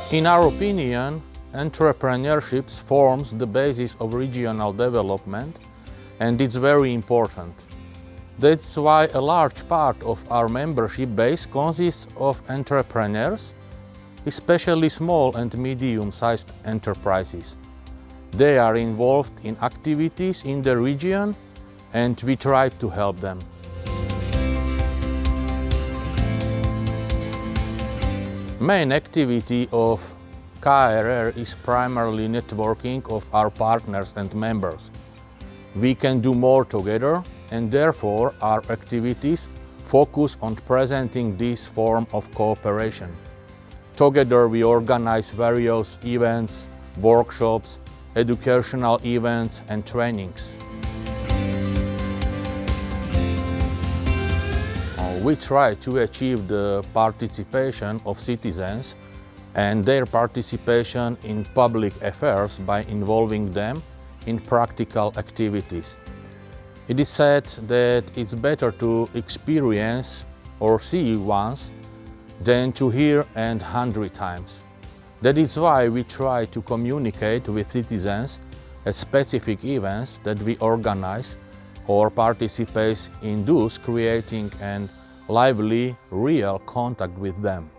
In our opinion, entrepreneurship forms the basis of regional development, and it's very important. That's why a large part of our membership base consists of entrepreneurs, especially small and medium-sized enterprises. They are involved in activities in the region, and we try to help them. Main activity of KRR is primarily networking of our partners and members. We can do more together, and therefore our activities focus on presenting this form of cooperation. Together we organize various events, workshops, educational events and trainings. We try to achieve the participation of citizens and their participation in public affairs by involving them in practical activities. It is said that it's better to experience or see once than to hear 100 times. That is why we try to communicate with citizens at specific events that we organize or participate in, thus creating an lively, real contact with them.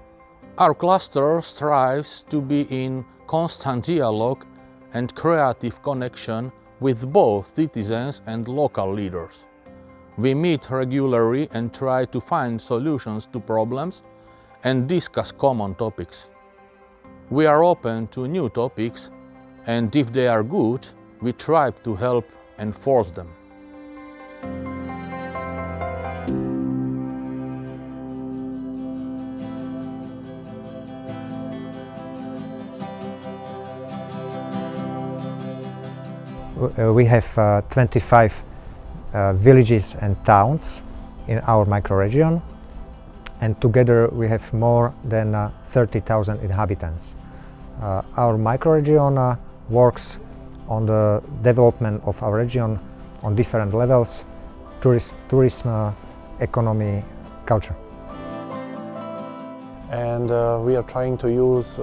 Our cluster strives to be in constant dialogue and creative connection with both citizens and local leaders. We meet regularly and try to find solutions to problems and discuss common topics. We are open to new topics, and if they are good, we try to help enforce them. We have 25 villages and towns in our microregion, and together we have more than 30,000 inhabitants. Our microregion works on the development of our region on different levels: tourism, economy, culture. And we are trying to use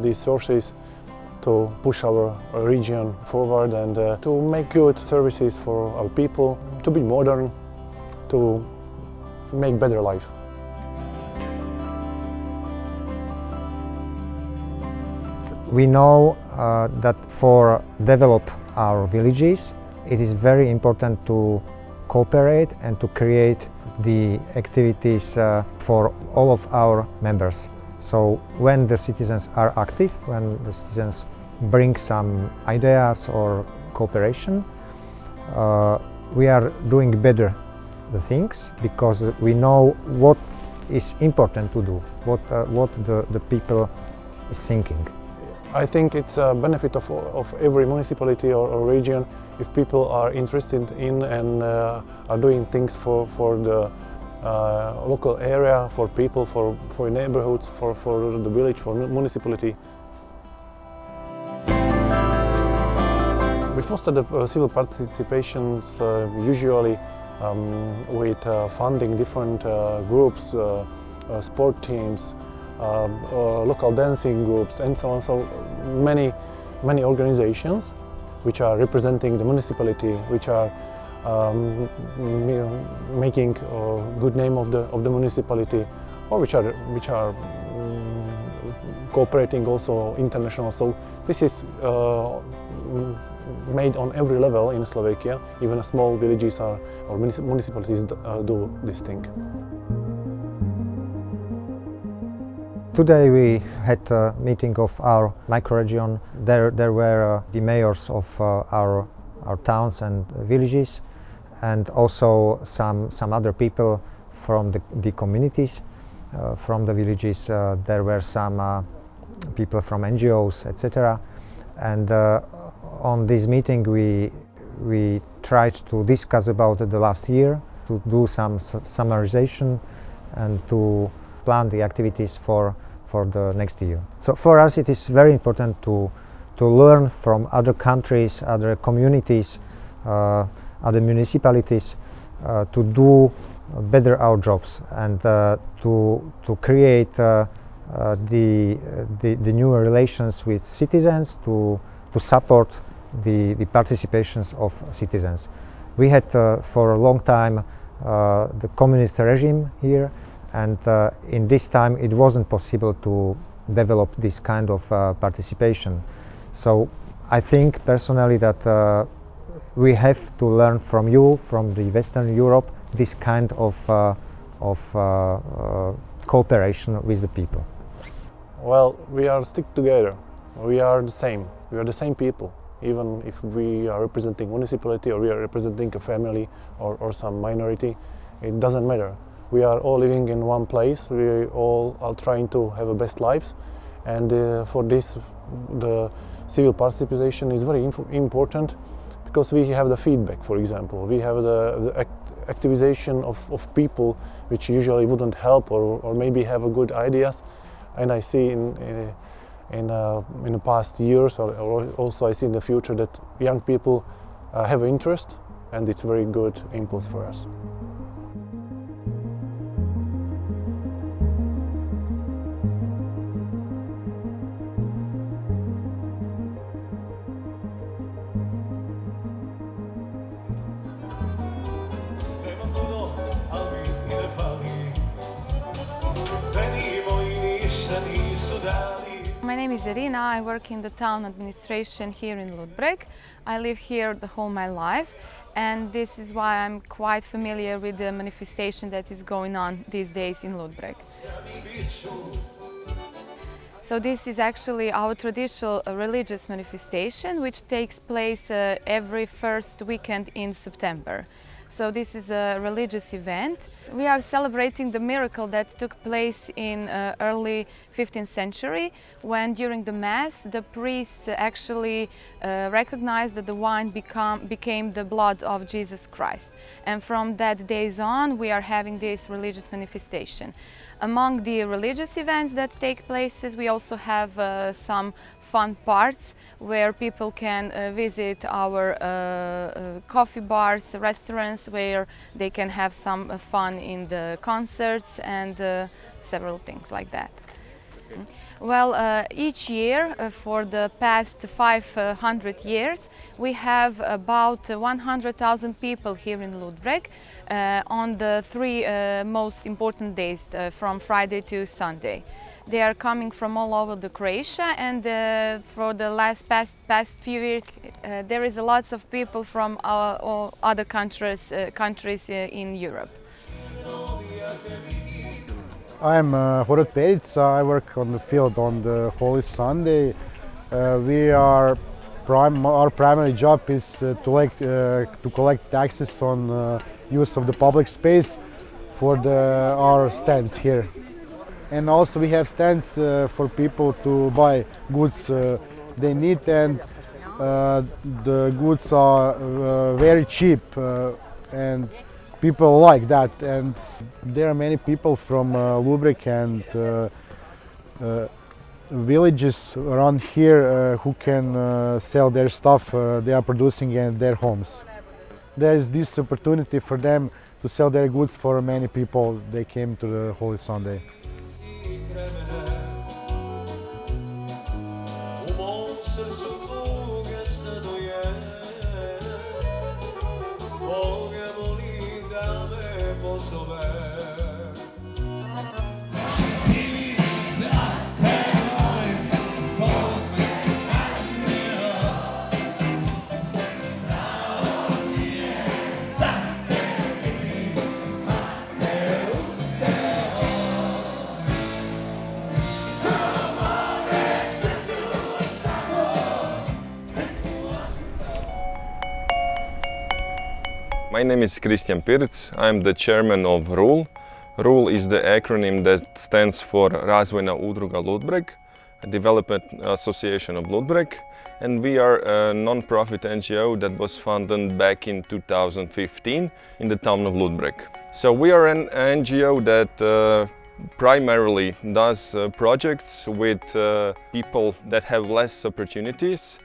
these sources to push our region forward and to make good services for our people, to be modern, to make better life. We know that for develop our villages, it is very important to cooperate and to create the activities for all of our members. So when the citizens are active, when the citizens bring some ideas or cooperation, we are doing better the things, because we know what is important to do, what the people is thinking. I think it's a benefit of every municipality or region if people are interested in and are doing things for the local area, for people, for neighborhoods, for the village, for municipality. We foster the civil participations usually with funding different groups, sport teams, local dancing groups, and so on. So many organizations which are representing the municipality, which are making a good name of the municipality, or which are cooperating also international. So this is made on every level in Slovakia. Even small villages or municipalities do this thing. Today we had a meeting of our microregion. There were the mayors of our towns and villages, and also some other people from the communities, from the villages. There were some people from NGOs, etc. And on this meeting we tried to discuss about the last year, to do some summarization and to plan the activities for the next year. So for us it is very important to learn from other countries, other communities, other municipalities, to do better our jobs and to create the new relations with citizens, to support the participations of citizens. We had for a long time the communist regime here, and in this time it wasn't possible to develop this kind of participation. So I think personally that we have to learn from you, from the Western Europe, this kind of cooperation with the people. Well, we are stick together. We are the same. We are the same people. Even if we are representing municipality or we are representing a family or some minority, it doesn't matter. We are all living in one place. We all are trying to have a best lives, and for this, the civil participation is very important, because we have the feedback. For example, we have the activization of people which usually wouldn't help or maybe have a good ideas, and I see in the past years, or also I see in the future, that young people have interest, and it's a very good impulse for us. My name is Irina. I work in the town administration here in Ludbreg. I live here the whole my life, and this is why I'm quite familiar with the manifestation that is going on these days in Ludbreg. So this is actually our traditional religious manifestation, which takes place every first weekend in September. So this is a religious event. We are celebrating the miracle that took place in early 15th century, when during the Mass the priest actually recognized that the wine became the blood of Jesus Christ. And from that days on we are having this religious manifestation. Among the religious events that take place, we also have some fun parts where people can visit our coffee bars, restaurants, where they can have some fun in the concerts and several things like that. Well, each year for the past 500 years we have about 100,000 people here in Ludbreg on the three most important days, from Friday to Sunday. They are coming from all over the Croatia, and for the past few years there is lots of people from all other countries in Europe. I'm Horod Perica. I work on the field on the Holy Sunday. Our primary job is to collect taxes on use of the public space for our stands here. And also we have stands for people to buy goods they need, and the goods are very cheap, and people like that. And there are many people from Ludbreg and villages around here who can sell their stuff they are producing in their homes. There is this opportunity for them to sell their goods for many people. They came to the Holy Sunday. My name is Kristijan Pirc. I'm the chairman of RUL. RUL is the acronym that stands for Razvojna udruga Ludbreg, a development association of Ludbreg, and we are a non-profit NGO that was founded back in 2015 in the town of Ludbreg. So we are an NGO that primarily does projects with people that have less opportunities.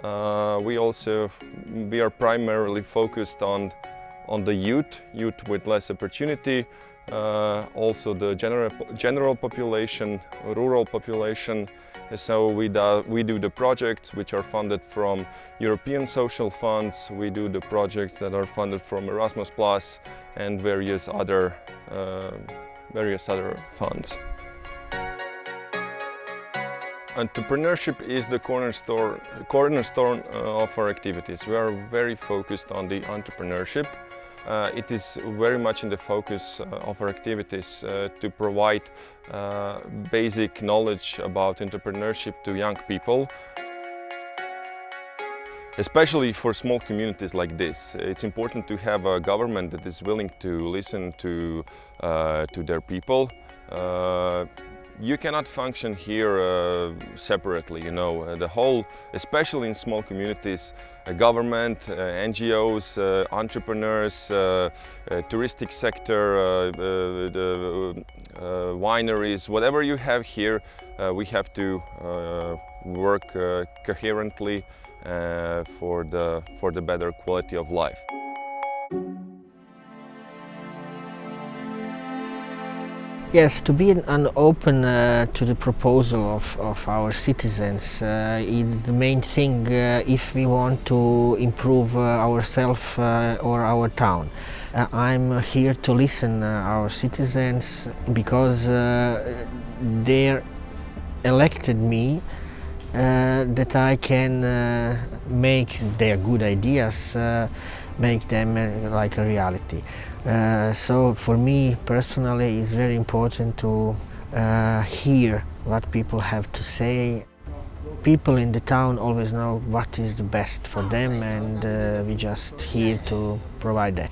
We are primarily focused on the youth with less opportunity, also the general population, rural population. So we do the projects which are funded from European social funds. We do the projects that are funded from Erasmus Plus and various other funds. Entrepreneurship is the cornerstone of our activities. We are very focused on the entrepreneurship. It is very much in the focus of our activities to provide basic knowledge about entrepreneurship to young people. Especially for small communities like this, it's important to have a government that is willing to listen to their people. You cannot function here separately, you know. The whole, especially in small communities, government, NGOs, entrepreneurs, touristic sector, the wineries, whatever you have here, we have to work coherently for the better quality of life. Yes, to be open to the proposal of our citizens is the main thing if we want to improve ourselves or our town. I'm here to listen our citizens because they elected me that I can make their good ideas make them like a reality. So for me personally it's very important to hear what people have to say. People in the town always know what is the best for them, and we just here to provide that.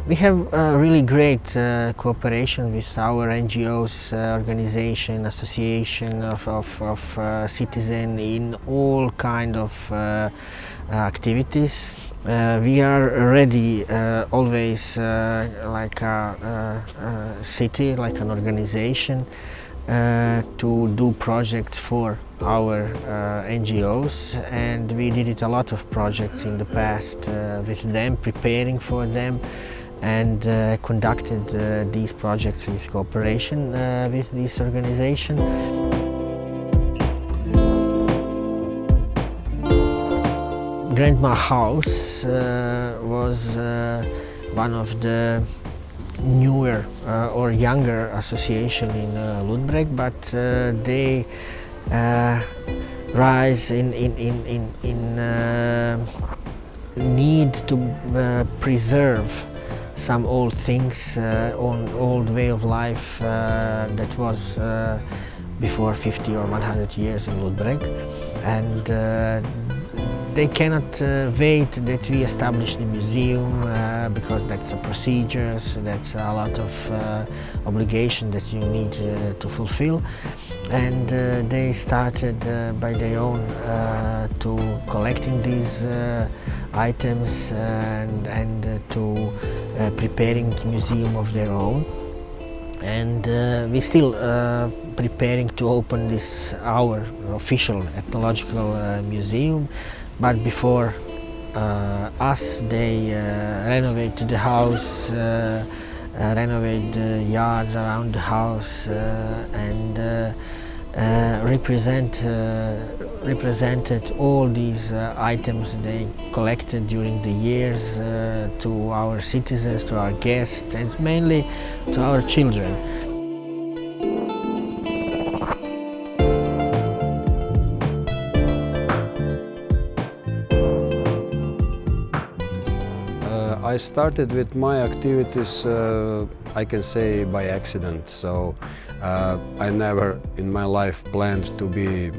We have a really great cooperation with our NGOs, organization, association of citizens in all kind of activities. We are ready always like a city, like an organization, to do projects for our NGOs, and we did it a lot of projects in the past with them, preparing for them, and conducted these projects with cooperation with this organization. Grandma House was one of the newer or younger association in Ludbreg, but they rise in need to preserve some old things, on old way of life that was before 50 or 100 years in Ludbreg, and they cannot wait that we establish the museum because that's a procedures, that's a lot of obligation that you need to fulfill, and they started by their own to collecting these items and to preparing a museum of their own. And we're still preparing to open this our official ethnological museum, but before us they renovate the house, renovate the yard around the house, and represented all these items they collected during the years to our citizens, to our guests, and mainly to our children. I started with my activities, I can say, by accident. So I never in my life planned to be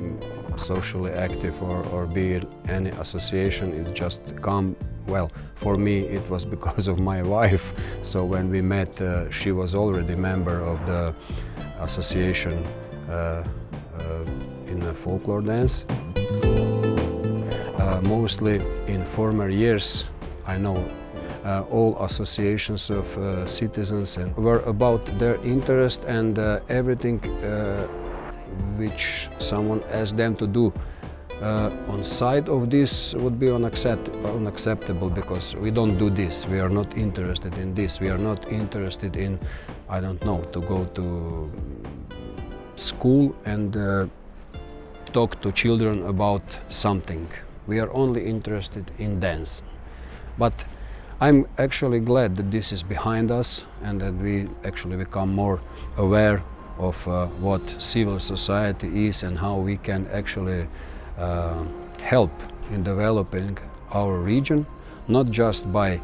socially active or be in any association. It just come. Well, for me it was because of my wife. So when we met, she was already a member of the association in Folklore Dance. Mostly in former years, I know all associations of citizens and were about their interest and everything which someone asked them to do on side of this would be unacceptable, because we don't do this. We are not interested in this. We are not interested in, I don't know, to go to school and talk to children about something. We are only interested in dance. But I'm actually glad that this is behind us and that we actually become more aware of what civil society is and how we can actually help in developing our region, not just by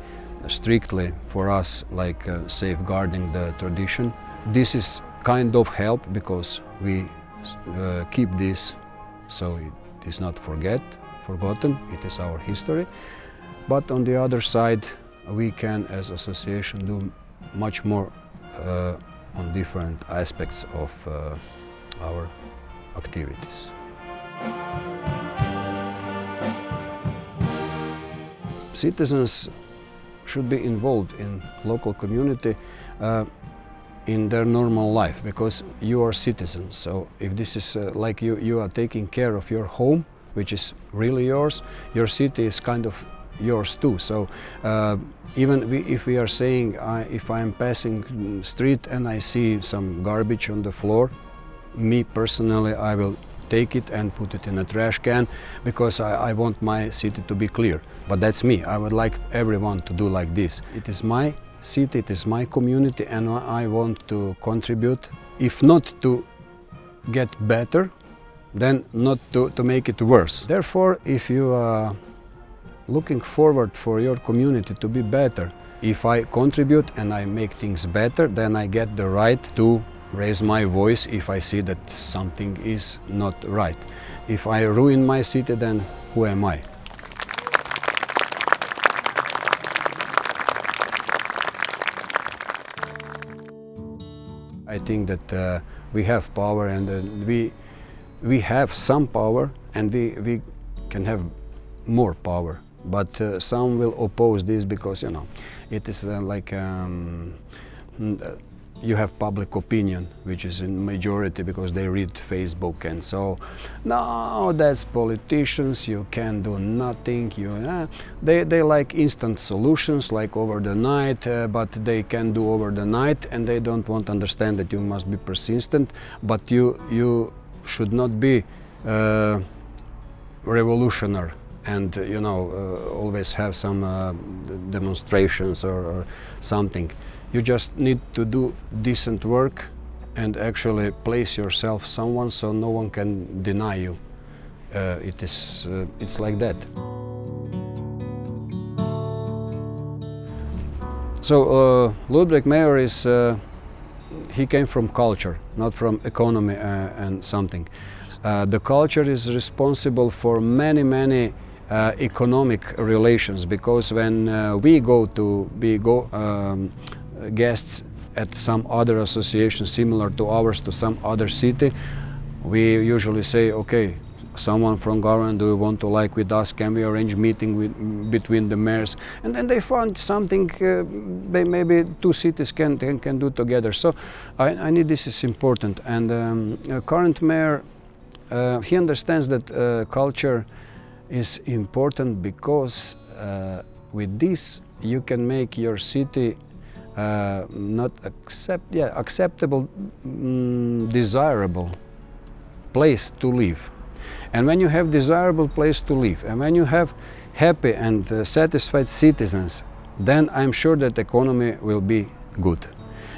strictly for us like safeguarding the tradition. This is kind of help because we keep this so it is not forgotten, it is our history. But on the other side, we can as association do much more on different aspects of our activities. Citizens should be involved in local community in their normal life, because you are citizens. So if this is like you are taking care of your home, which is really yours, your city is kind of yours too. So even if we are saying, if I'm passing street and I see some garbage on the floor, me personally, I will take it and put it in a trash can, because I want my city to be clear. But that's me. I would like everyone to do like this. It is my city, it is my community, and I want to contribute, if not to get better, then not to make it worse. Therefore, if you are looking forward for your community to be better, if I contribute and I make things better, then I get the right to raise my voice if I see that something is not right. If I ruin my city, then who am I? I think that we have power, and we have some power, and we can have more power. But some will oppose this because, you know, it is like you have public opinion, which is in majority because they read Facebook, and so no, that's politicians, you can do nothing, they like instant solutions, like over the night, but they can do over the night, and they don't want to understand that you must be persistent, but you should not be revolutionary and always have some demonstrations or something. You just need to do decent work and actually place yourself someone so no one can deny you. It's like that. So Ludwig Meyer is he came from culture, not from economy and something. The culture is responsible for many economic relations, because when we go guests at some other association similar to ours, to some other city, we usually say, okay, someone from government, do you want to like with us, can we arrange meeting between the mayors, and then they find something maybe two cities can do together. So I need, this is important, and current mayor, he understands that culture is important, because with this you can make your city not acceptable, desirable place to live. And when you have desirable place to live, and when you have happy and satisfied citizens, then I'm sure that economy will be good.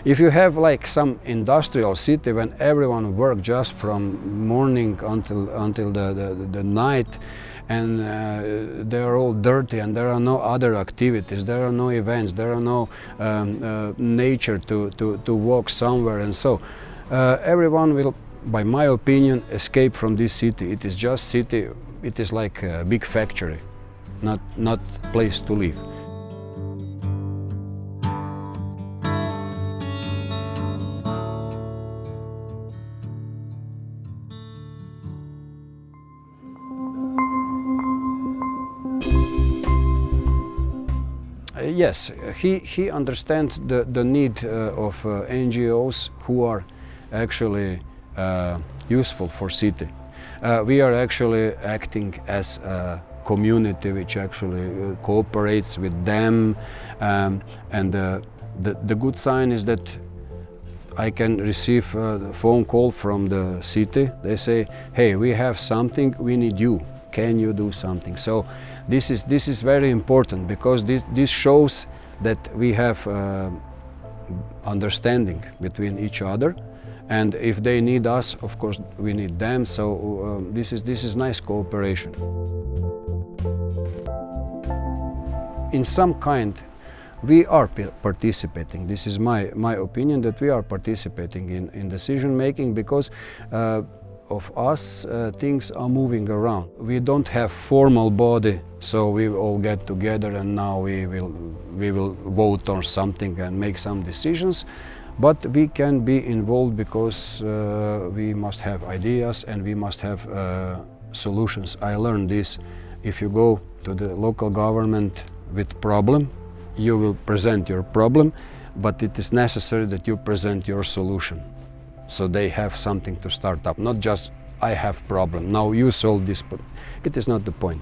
If you have like some industrial city when everyone works just from morning until the night, and they are all dirty, and there are no other activities, there are no events, there are no nature to walk somewhere, and so everyone will, by my opinion, escape from this city. It is just city, it is like a big factory, not place to live. Yes, he understands the need of NGOs who are actually useful for city. We are actually acting as a community which actually cooperates with them, and the good sign is that I can receive a phone call from the city. They say, hey, we have something, we need you, can you do something? So this is very important, because this shows that we have understanding between each other, and if they need us, of course we need them. So this is nice cooperation. In some kind, we are participating. This is my opinion, that we are participating in decision making, because of us things are moving around. We don't have formal body, so we all get together and now we will vote on something and make some decisions. But we can be involved because we must have ideas and we must have solutions. I learned this. If you go to the local government with problem, you will present your problem, but it is necessary that you present your solution. So they have something to start up, not just I have problem, now you solve this, but it is not the point.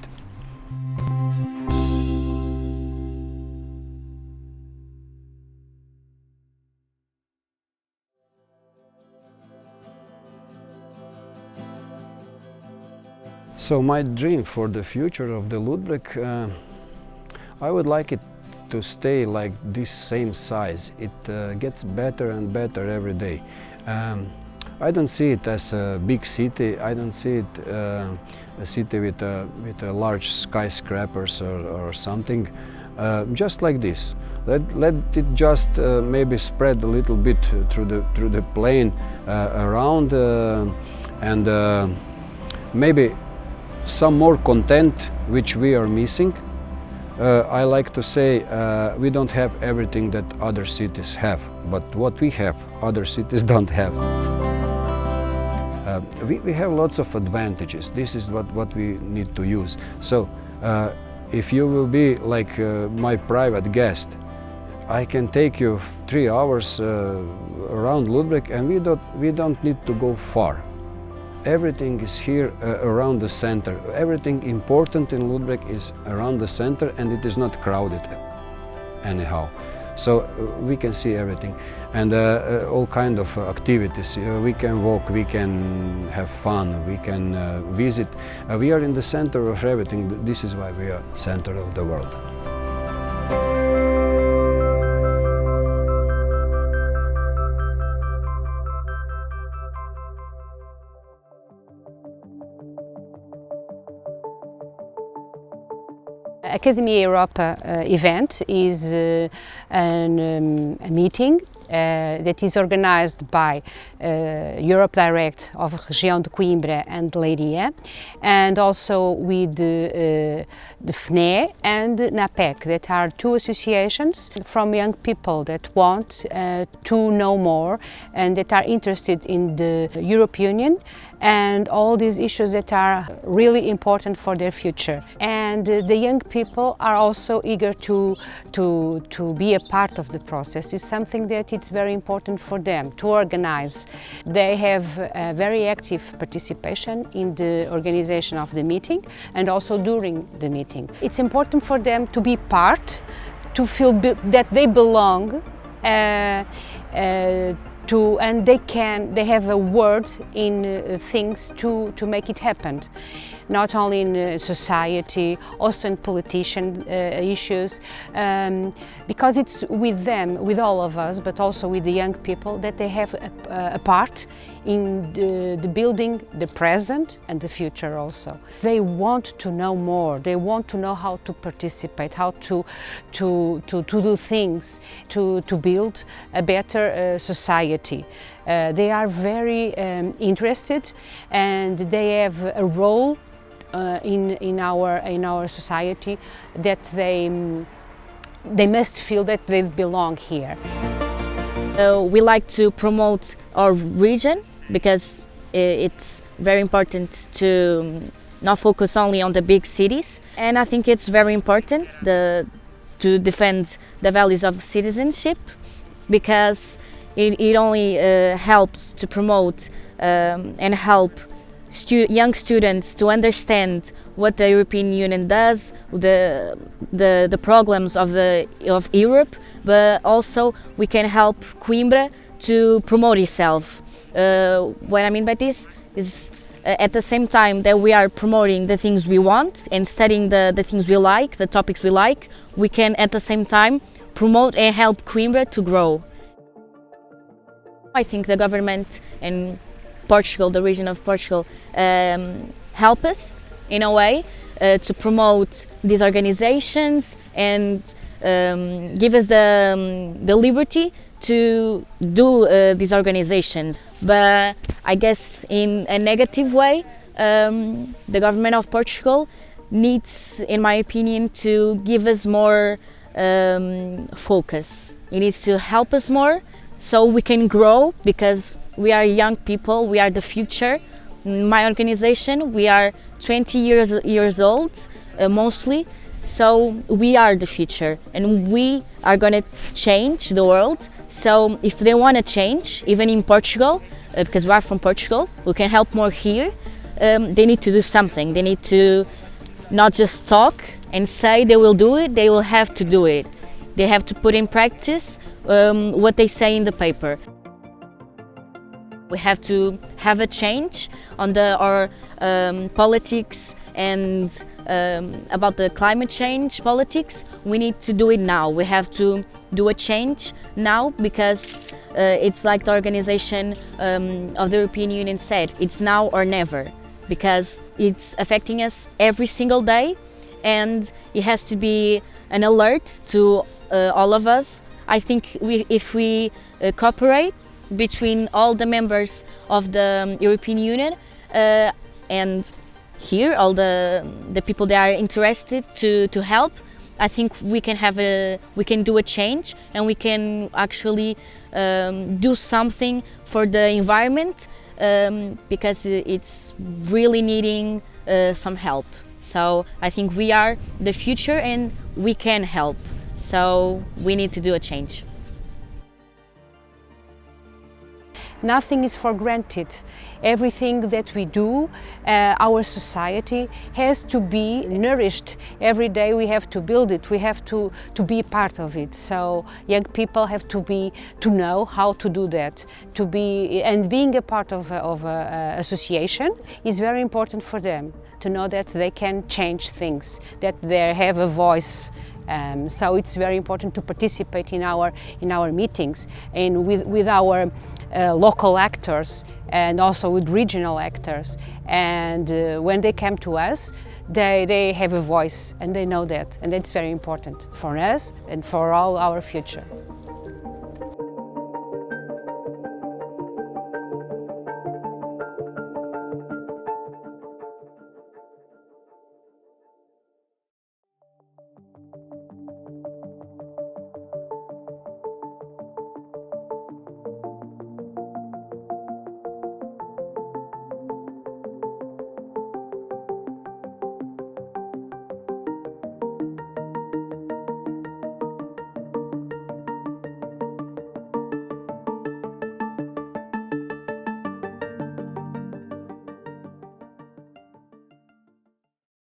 So my dream for the future of the Ludbreg, I would like it to stay like this same size. It gets better and better every day. I don't see it as a big city. I don't see it a city with a large skyscrapers or something. Just like this. Let it just maybe spread a little bit through the plain around, and maybe some more content which we are missing. I like to say we don't have everything that other cities have, but what we have, other cities don't have. We have lots of advantages. This is what we need to use. So if you will be like my private guest, I can take you 3 hours around Ludbreg, and we don't need to go far. Everything is here around the center. Everything important in Ludbreg is around the center, and it is not crowded anyhow. So we can see everything, and all kind of activities. We can walk, we can have fun, we can visit. We are in the center of everything. This is why we are center of the world. Academy Europa event is a meeting that is organized by Europe Direct of Região de Coimbra and Leiria, and also with the FNE and NAPEC, that are two associations from young people that want to know more and that are interested in the European Union and all these issues that are really important for their future. And the young people are also eager to be a part of the process. It's something that it's very important for them to organize. They have a very active participation in the organization of the meeting and also during the meeting. It's important for them to be part, to feel that they belong, and they have a word in things to make it happen, not only in society, also in politician issues, because it's with them, with all of us, but also with the young people, that they have a part in the building the present and the future also. They want to know more, they want to know how to participate, how to do things, to build a better society. They are very interested, and they have a role in our society that they must feel that they belong here. We like to promote our region because it's very important to not focus only on the big cities, and I think it's very important to defend the values of citizenship, because it only helps to promote and help young students to understand what the European Union does, the problems of Europe, but also we can help Coimbra to promote itself. What I mean by this is at the same time that we are promoting the things we want and studying the things we like, the topics we like, we can at the same time promote and help Coimbra to grow. I think the government and Portugal, the region of Portugal, help us in a way to promote these organizations and give us the liberty to do these organizations. But I guess in a negative way, the government of Portugal needs, in my opinion, to give us more focus. It needs to help us more so we can grow, because we are young people, we are the future. In my organization, we are 20 years old, mostly, so we are the future and we are going to change the world. So if they want to change, even in Portugal, because we are from Portugal, we can help more here, they need to do something. They need to not just talk and say they will do it, they will have to do it. They have to put in practice what they say in the paper. We have to have a change on our politics and about the climate change politics. We need to do it now. We have to do a change now, because it's like the organization of the European Union said, it's now or never, because it's affecting us every single day and it has to be an alert to all of us. I think if we cooperate between all the members of the European Union and here all the people that are interested to help, I think we can do a change and we can actually do something for the environment, because it's really needing some help. So I think we are the future and we can help. So we need to do a change. Nothing is for granted. Everything that we do, our society has to be nourished. Every day we have to build it, we have to be part of it. So young people have to know how to do that. And being a part of an association is very important for them, to know that they can change things, that they have a voice. So it's very important to participate in our meetings and with our local actors and also with regional actors. And when they come to us, they have a voice and they know that, and that's very important for us and for all our future.